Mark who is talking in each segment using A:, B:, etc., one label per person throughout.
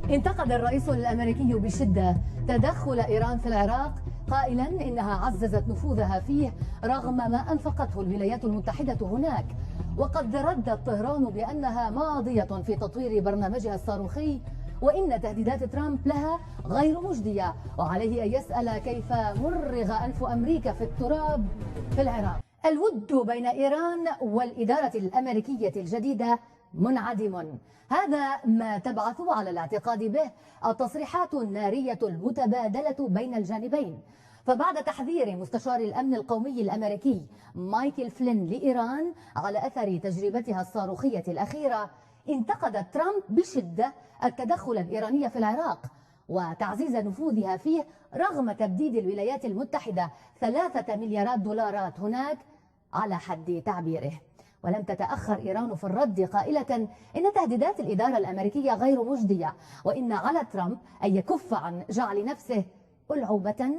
A: انتقد الرئيس الأمريكي بشدة تدخل إيران في العراق، قائلا إنها عززت نفوذها فيه رغم ما أنفقته الولايات المتحدة هناك. وقد ردت طهران بأنها ماضية في تطوير برنامجها الصاروخي، وإن تهديدات ترامب لها غير مجدية، وعليه أن يسأل كيف مرغ أنف أمريكا في التراب في العراق. الود بين إيران والإدارة الأمريكية الجديدة منعدم، هذا ما تبعث على الاعتقاد به التصريحات النارية المتبادلة بين الجانبين. فبعد تحذير مستشار الأمن القومي الأمريكي مايكل فلين لإيران على أثر تجربتها الصاروخية الأخيرة، انتقد ترامب بشدة التدخل الإيراني في العراق وتعزيز نفوذها فيه رغم تبديد الولايات المتحدة 3 مليارات دولارات هناك على حد تعبيره. ولم تتأخر إيران في الرد قائلة إن تهديدات الإدارة الأمريكية غير مجدية، وإن على ترامب أن يكف عن جعل نفسه ألعوبة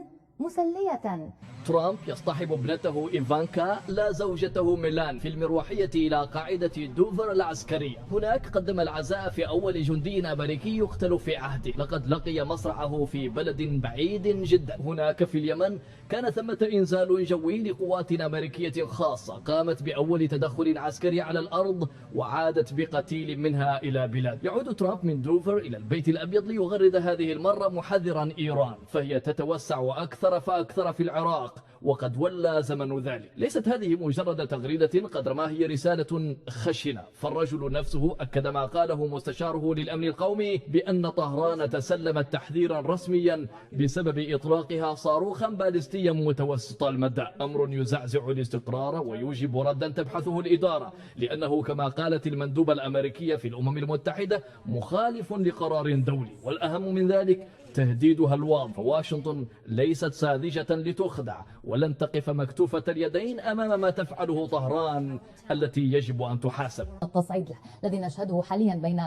A: مسلية.
B: ترامب يصطحب ابنته إيفانكا لا زوجته ميلان في المروحية إلى قاعدة دوفر العسكرية. هناك قدم العزاء في أول جندي أمريكي يقتل في عهده. لقد لقي مصرعه في بلد بعيد جدا. هناك في اليمن كان ثمة إنزال جوي لقوات أمريكية خاصة قامت بأول تدخل عسكري على الأرض وعادت بقتيل منها إلى بلاد. يعود ترامب من دوفر إلى البيت الأبيض ليغرد هذه المرة محذرا إيران، فهي تتوسع أكثر فأكثر في العراق وقد ولى زمن ذلك. ليست هذه مجرد تغريدة قدر ما هي رسالة خشنة، فالرجل نفسه أكد ما قاله مستشاره للأمن القومي بأن طهران تسلمت تحذيرا رسميا بسبب إطلاقها صاروخا باليستيا متوسط المدى، أمر يزعزع الاستقرار ويوجب ردا تبحثه الإدارة، لأنه كما قالت المندوبة الأمريكية في الأمم المتحدة مخالف لقرار دولي، والأهم من ذلك تهديدها الواضح. فواشنطن ليست ساذجة لتخدع ولن تقف مكتوفة اليدين أمام ما تفعله طهران التي يجب أن تحاسب.
A: التصعيد الذي نشهده حاليا بين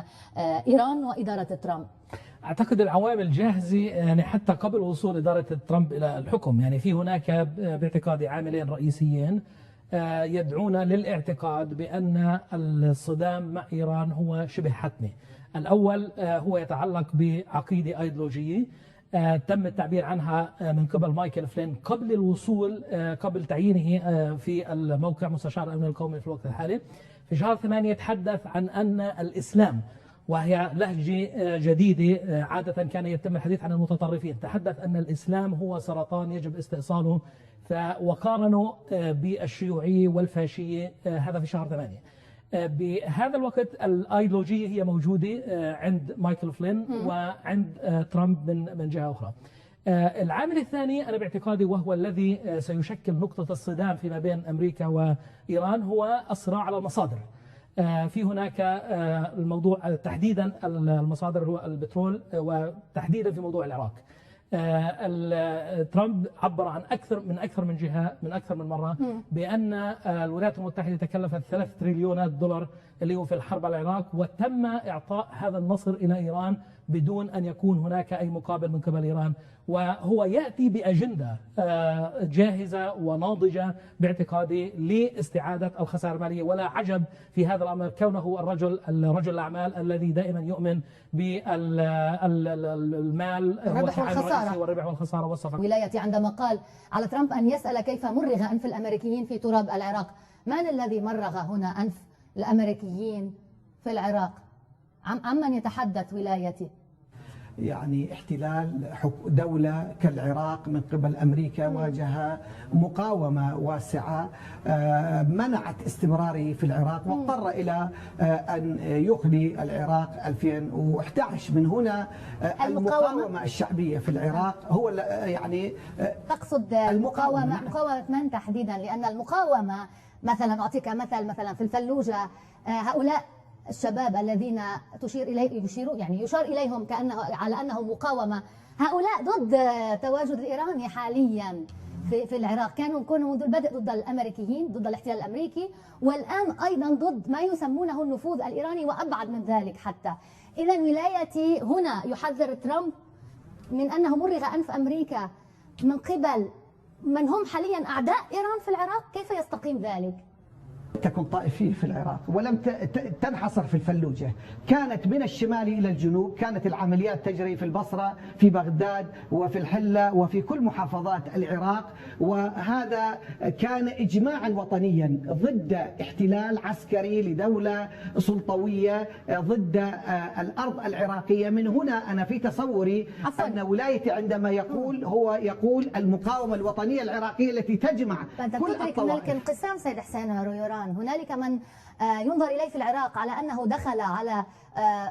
A: إيران وإدارة ترامب،
C: أعتقد العوامل جاهزة يعني حتى قبل وصول إدارة ترامب إلى الحكم. يعني في هناك باعتقادي عاملين رئيسيين يدعون للاعتقاد بأن الصدام مع إيران هو شبه حتمي. الأول هو يتعلق بعقيدة أيديولوجية تم التعبير عنها من قبل مايكل فلين قبل الوصول قبل تعيينه في الموقع مستشار الأمن القومي في الوقت الحالي. في شهر 8 يتحدث عن أن الإسلام، وهي لهجة جديدة عادة كان يتم الحديث عن المتطرفين، تحدث أن الإسلام هو سرطان يجب استئصاله، وقارنوا بالشيوعية والفاشية، هذا في شهر 8. بهذا الوقت الايديولوجيه هي موجوده عند مايكل فلين وعند ترامب من جهه اخرى. العامل الثاني انا باعتقادي وهو الذي سيشكل نقطه الصدام فيما بين امريكا وايران هو الصراع على المصادر. في هناك الموضوع تحديدا المصادر هو البترول، وتحديدا في موضوع العراق. ترامب عبر عن أكثر من جهة من أكثر من مرة بأن الولايات المتحدة تكلفت 3 تريليونات دولار اللي هو في الحرب على العراق، وتم إعطاء هذا النصر إلى إيران بدون أن يكون هناك أي مقابل من قبل إيران. وهو يأتي بأجندة جاهزة وناضجة باعتقادي لاستعادة الخسائر المالية، ولا عجب في هذا الأمر كونه رجل الأعمال الذي دائما يؤمن بالمال والربح والخسارة والصفقة.
A: ولايتي عندما قال على ترامب أن يسأل كيف مرغ أنف الأمريكيين في تراب العراق، من الذي مرغ هنا أنف الأمريكيين في العراق؟ عمن يتحدث ولايتي؟
D: يعني احتلال دولة كالعراق من قبل أمريكا واجه مقاومة واسعة منعت استمراره في العراق، واضطر إلى أن يخلي العراق 2011. من هنا المقاومة الشعبية في العراق هو يعني
A: تقصد مقاومة من تحديدا؟ لأن المقاومة مثلا أعطيك مثلا في الفلوجة هؤلاء الشباب الذين يشار إليهم على أنهم مقاومة، هؤلاء ضد تواجد الإيراني حاليا في العراق، كانوا منذ البدء ضد الأمريكيين، ضد الاحتلال الأمريكي، والآن أيضا ضد ما يسمونه النفوذ الإيراني وأبعد من ذلك حتى. إذا ولايتي هنا يحذر ترامب من أنه مرغ أنف أمريكا من قبل من هم حاليا أعداء إيران في العراق. كيف يستقيم ذلك؟
D: تكن طائفية في العراق ولم تنحصر في الفلوجة، كانت من الشمال إلى الجنوب، كانت العمليات تجري في البصرة، في بغداد، وفي الحلة، وفي كل محافظات العراق. وهذا كان إجماعا وطنيا ضد احتلال عسكري لدولة سلطوية، ضد الأرض العراقية. من هنا أنا في تصوري أن ولايتي عندما يقول هو يقول المقاومة الوطنية العراقية التي تجمع كل الطوائف.
E: هنالك انقسام سيد حسين رويوران، هنالك من ينظر إليه في العراق على أنه دخل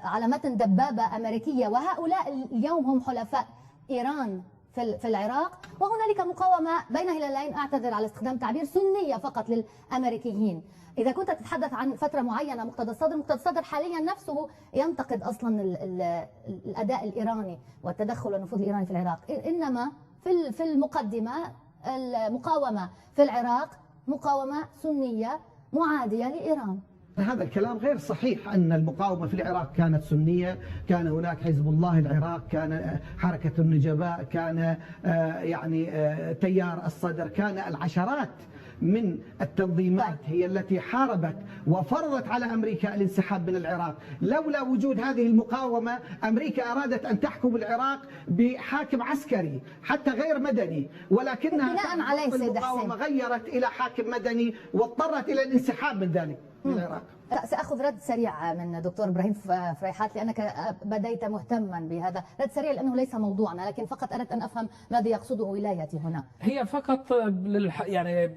E: على متن دبابة أمريكية، وهؤلاء اليوم هم حلفاء إيران في العراق، وهنالك مقاومة بين هلالين، أعتذر على استخدام تعبير، سنية فقط للأمريكيين. إذا كنت تتحدث عن فترة معينة، مقتدى الصدر حاليا نفسه ينتقد أصلا الأداء الإيراني والتدخل والنفوذ الإيراني في العراق، إنما في المقدمة المقاومة في العراق مقاومة سنية معادية لإيران.
D: هذا الكلام غير صحيح. أن المقاومة في العراق كانت سنية، كان هناك حزب الله العراق، كان حركة النجباء، كان تيار الصدر، كان العشرات من التنظيمات هي التي حاربت وفرضت على أمريكا الانسحاب من العراق. لولا وجود هذه المقاومة أمريكا أرادت أن تحكم العراق بحاكم عسكري حتى غير مدني، ولكنها المقاومة غيرت إلى حاكم مدني واضطرت إلى الانسحاب من ذلك من العراق.
E: سأخذ رد سريع من دكتور إبراهيم فريحات، لأنك بديت مهتما بهذا. رد سريع لأنه ليس موضوعنا، لكن فقط أردت أن أفهم ماذا يقصده ولايتي هنا.
C: هي فقط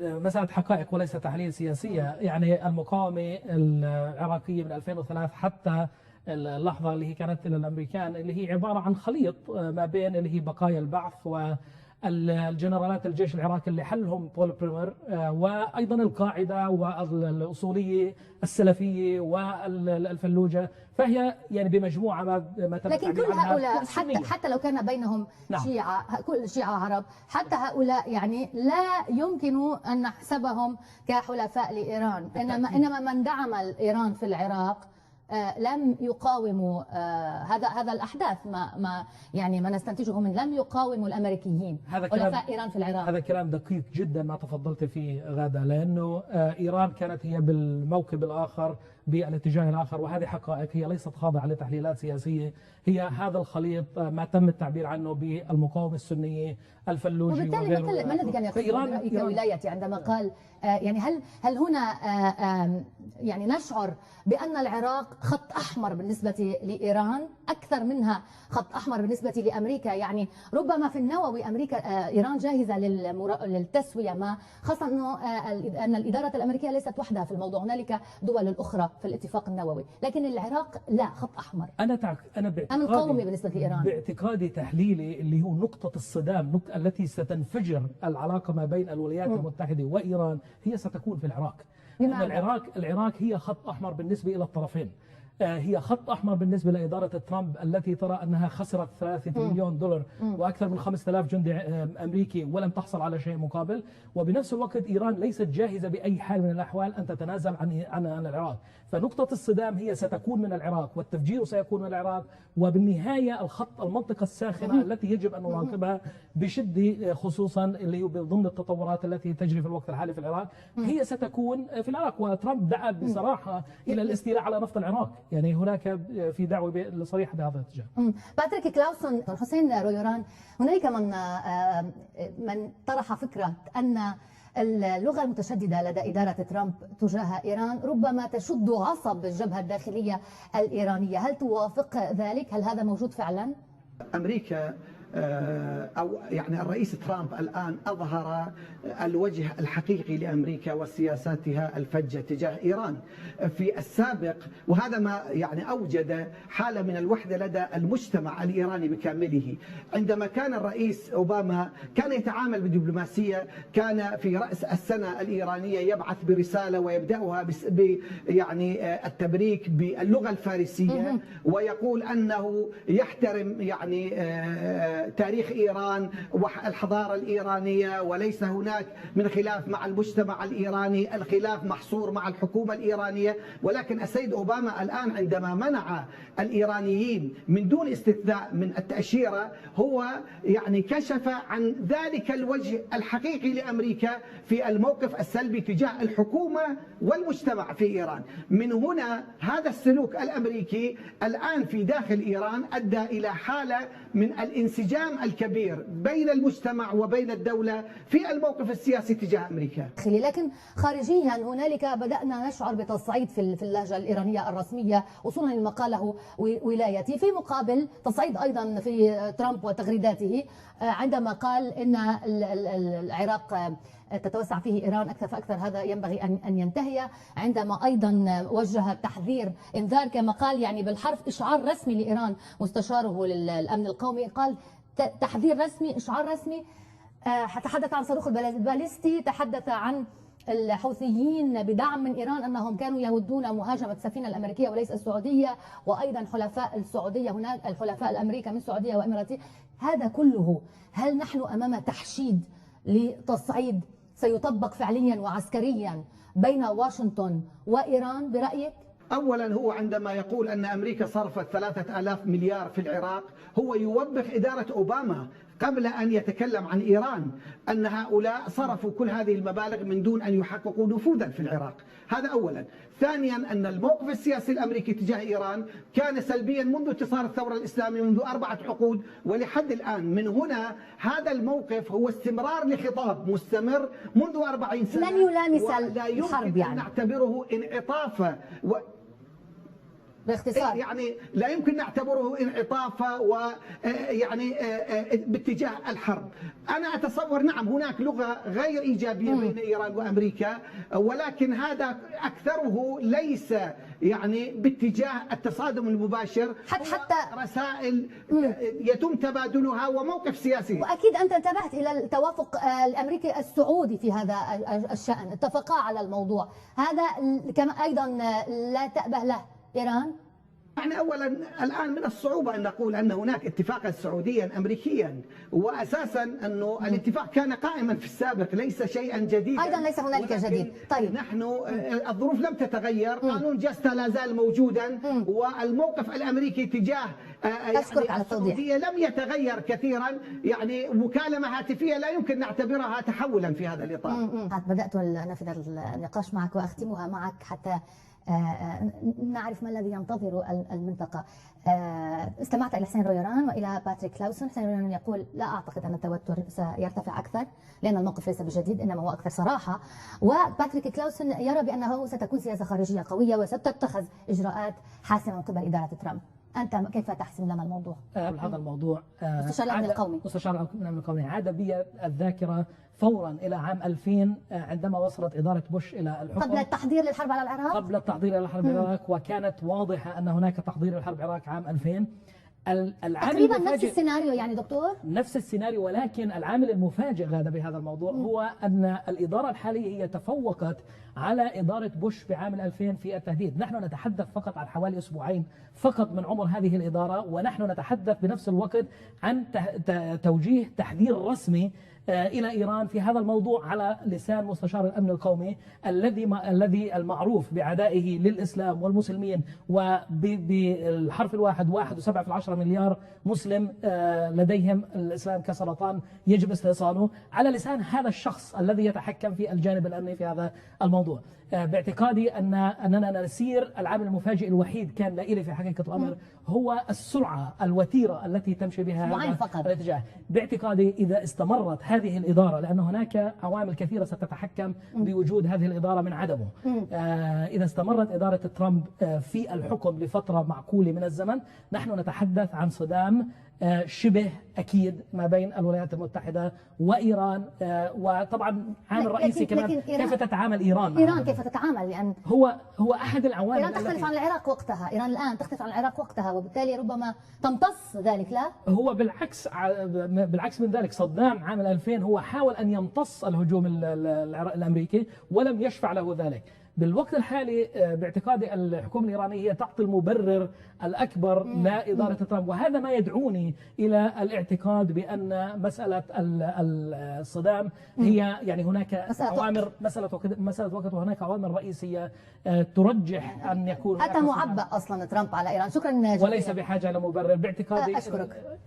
C: مسألة حقائق وليس تحليل سياسية. يعني المقاومة العراقية من 2003 حتى اللحظة اللي هي كانت إلى الأمريكان، اللي هي عبارة عن خليط ما بين اللي هي بقايا البعث والجنرالات الجيش العراقي اللي حلهم بول بريمر، وأيضا القاعدة والأصولية السلفية والفلوجة. فهي يعني بمجموعة ما تم.
E: لكن كل هؤلاء حتى لو كان بينهم شيعة، كل شيعة عرب، حتى هؤلاء يعني لا يمكن أن نحسبهم كحلفاء لإيران، إنما من دعم إيران في العراق لم يقاوموا هذا الأحداث، ما نستنتجه من لم يقاوموا الأمريكيين حلفاء إيران في العراق.
C: هذا كلام دقيق جدا ما تفضلت فيه غادة، لأنه إيران كانت هي بالموكب الآخر بالاتجاه الآخر، وهذه حقائق هي ليست خاضعة لتحليلات سياسية. هي هذا الخليط ما تم التعبير عنه بالمقاومة السنية الفلوجي
E: وبالتالي ما الذي كان يقصد كولايتي عندما قال يعني هل هنا يعني نشعر بأن العراق خط أحمر بالنسبة لإيران أكثر منها خط أحمر بالنسبة لأمريكا؟ يعني ربما في النووي أمريكا إيران جاهزة للتسوية، خاصة أن الإدارة الأمريكية ليست وحدها في الموضوع، هنالك دول أخرى في الاتفاق النووي، لكن العراق لا، خط أحمر.
C: أنا
E: قومي بالنسبة لإيران
C: باعتقادي تحليلي اللي هو نقطة الصدام، التي ستنفجر العلاقة ما بين الولايات المتحدة وإيران، هي ستكون في العراق. العراق هي خط أحمر بالنسبة إلى الطرفين. هي خط أحمر بالنسبة لإدارة ترامب التي ترى أنها خسرت 3 تريليون دولار وأكثر من 5000 جندي أمريكي ولم تحصل على شيء مقابل. وبنفس الوقت إيران ليست جاهزة بأي حال من الأحوال أن تتنازل عن العراق. فنقطة الصدام هي ستكون من العراق، والتفجير سيكون من العراق، وبالنهاية المنطقة الساخنة التي يجب أن نراقبها بشدة، خصوصا اللي هو ضمن التطورات التي تجري في الوقت الحالي في العراق، هي ستكون في العراق. وترامب دعا بصراحة إلى الاستيلاء على نفط العراق، يعني هناك في دعوة صريحة بهذا الاتجاه.
E: باتريك كلاوسون، حسين رويوران، هنالك من طرح فكرة أن اللغة المتشددة لدى إدارة ترامب تجاه إيران ربما تشد عصب الجبهة الداخلية الإيرانية، هل توافق ذلك؟ هل هذا موجود فعلا؟
D: أمريكا أو يعني الرئيس ترامب الآن أظهر الوجه الحقيقي لأمريكا وسياساتها الفجة تجاه إيران في السابق، وهذا ما يعني أوجد حالة من الوحدة لدى المجتمع الإيراني بكامله. عندما كان الرئيس أوباما كان يتعامل بدبلوماسية، كان في رأس السنة الإيرانية يبعث برسالة ويبدأها يعني التبريك باللغة الفارسية، ويقول أنه يحترم يعني تاريخ إيران والحضارة الإيرانية، وليس هناك من خلاف مع المجتمع الإيراني، الخلاف محصور مع الحكومة الإيرانية. ولكن السيد أوباما الآن عندما منع الإيرانيين من دون استثناء من التأشيرة، هو يعني كشف عن ذلك الوجه الحقيقي لأمريكا في الموقف السلبي تجاه الحكومة والمجتمع في إيران. من هنا هذا السلوك الأمريكي الآن في داخل إيران أدى إلى حالة من الانسجام الكبير بين المجتمع وبين الدولة في الموقف السياسي تجاه أمريكا.
E: لكن خارجيا هنالك بدأنا نشعر بتصعيد في اللهجة الإيرانية الرسمية وصولا لما قاله ولايتي، في مقابل تصعيد أيضا في ترامب وتغريداته عندما قال إن العراق تتوسع فيه إيران أكثر فأكثر، هذا ينبغي أن ينتهي. عندما أيضا وجه تحذير إنذار كما قال يعني بالحرف إشعار رسمي لإيران، مستشاره للأمن القومي قال تحذير رسمي، إشعار رسمي. تحدث عن صاروخ الباليستي، تحدث عن الحوثيين بدعم من إيران أنهم كانوا يودون مهاجمة السفينة الأمريكية وليس السعودية، وأيضا حلفاء السعودية هناك الحلفاء الأمريكا من السعودية وإماراتية. هذا كله هل نحن أمام تحشيد لتصعيد سيطبق فعليا وعسكريا بين واشنطن وإيران برأيك؟
D: أولا هو عندما يقول أن أمريكا صرفت 3000 مليار في العراق، هو يوبخ إدارة أوباما قبل أن يتكلم عن إيران أن هؤلاء صرفوا كل هذه المبالغ من دون أن يحققوا نفوذا في العراق. هذا أولا. ثانيا أن الموقف السياسي الأمريكي تجاه إيران كان سلبيا منذ انتصار الثورة الإسلامية منذ 4 عقود ولحد الآن. من هنا هذا الموقف هو استمرار لخطاب مستمر منذ 40 سنة
E: لن يلامس
D: الحرب، يعني نعتبره انعطاف
E: باختصار
D: يعني لا يمكن نعتبره انعطافا ويعني باتجاه الحرب. أنا أتصور نعم هناك لغة غير إيجابية بين إيران وأمريكا، ولكن هذا أكثره ليس يعني باتجاه التصادم المباشر،
E: حتى
D: رسائل يتم تبادلها وموقف سياسي.
E: وأكيد أنت انتبهت إلى التوافق الأمريكي السعودي في هذا الشأن، اتفقا على الموضوع هذا كما أيضا لا تأبه له إيران.
D: يعني أولا الآن من الصعوبة أن نقول أن هناك اتفاقا سعوديا أمريكيا، وأساسا أنه الاتفاق كان قائما في السابق ليس شيئا جديدا،
E: أيضا ليس هنالك جديد. طيب
D: نحن الظروف لم تتغير، قانون جاستا لا زال موجودا، والموقف الأمريكي تجاه يعني السعودية لم يتغير كثيرا. يعني مكالمة هاتفية لا يمكن نعتبرها تحولا في هذا الإطار.
E: بدأت نفذ النقاش معك وأختمها معك حتى نعرف ما الذي ينتظر المنطقة. استمعت إلى حسين رويران وإلى باتريك كلاوسون. حسين رويران يقول لا أعتقد أن التوتر سيرتفع أكثر لأن الموقف ليس بجديد إنما هو أكثر صراحة، وباتريك كلاوسون يرى بأنه ستكون سياسة خارجية قوية وستتخذ إجراءات حاسمة من قبل إدارة ترامب. أنت كيف تحسم لنا الموضوع؟
C: هذا الموضوع
E: مستشار الأمن القومي.
C: مستشار الأمن القومي عاد بي الذاكرة فورا إلى عام 2000 عندما وصلت إدارة بوش إلى الحكم
E: قبل التحضير للحرب على العراق.
C: قبل التحضير للحرب على العراق، وكانت واضحة أن هناك تحضير للحرب على العراق عام 2000.
E: تقريبا نفس السيناريو يعني دكتور؟
C: نفس السيناريو، ولكن العامل المفاجئ غدا بهذا الموضوع هو أن الإدارة الحالية هي تفوقت على إدارة بوش في عام 2000 في التهديد. نحن نتحدث فقط عن حوالي أسبوعين فقط من عمر هذه الإدارة، ونحن نتحدث بنفس الوقت عن توجيه تحذير رسمي إلى إيران في هذا الموضوع على لسان مستشار الأمن القومي الذي المعروف بعدائه للإسلام والمسلمين، وبالحرف الواحد 1.7 مليار مسلم لديهم الإسلام كسرطان يجب استئصاله، على لسان هذا الشخص الذي يتحكم في الجانب الأمني في هذا الموضوع. باعتقادي أننا نسير العامل المفاجئ الوحيد كان لإلي في حقيقة الأمر هو السرعة الوتيرة التي تمشي بها هذا الاتجاه. باعتقادي إذا استمرت هذه الإدارة، لأن هناك عوامل كثيرة ستتحكم بوجود هذه الإدارة من عدمه، إذا استمرت إدارة ترامب في الحكم لفترة معقولة من الزمن، نحن نتحدث عن صدام شبه أكيد ما بين الولايات المتحدة وإيران. وطبعا عامل رئيسي كمان كيف تتعامل إيران.
E: إيران كيف تتعامل، لأن
C: هو أحد العوامل.
E: إيران تختلف عن العراق وقتها، إيران الآن تختلف عن العراق وقتها، وبالتالي ربما تمتص ذلك. لا،
C: هو بالعكس من ذلك. صدام عام 2000 هو حاول أن يمتص الهجوم الأمريكي ولم يشفع له ذلك. بالوقت الحالي باعتقادي الحكومة الإيرانية هي تعطي المبرر الأكبر لإدارة ترامب، وهذا ما يدعوني إلى الاعتقاد بأن مسألة الصدام هي يعني هناك أوامر مسألة وقت، وهناك أوامر رئيسية ترجح أن يكون
E: أتى معبأ أصلا ترامب على إيران. شكرا جزيلا.
C: وليس بحاجة لمبرر باعتقادي.
E: أشكرك.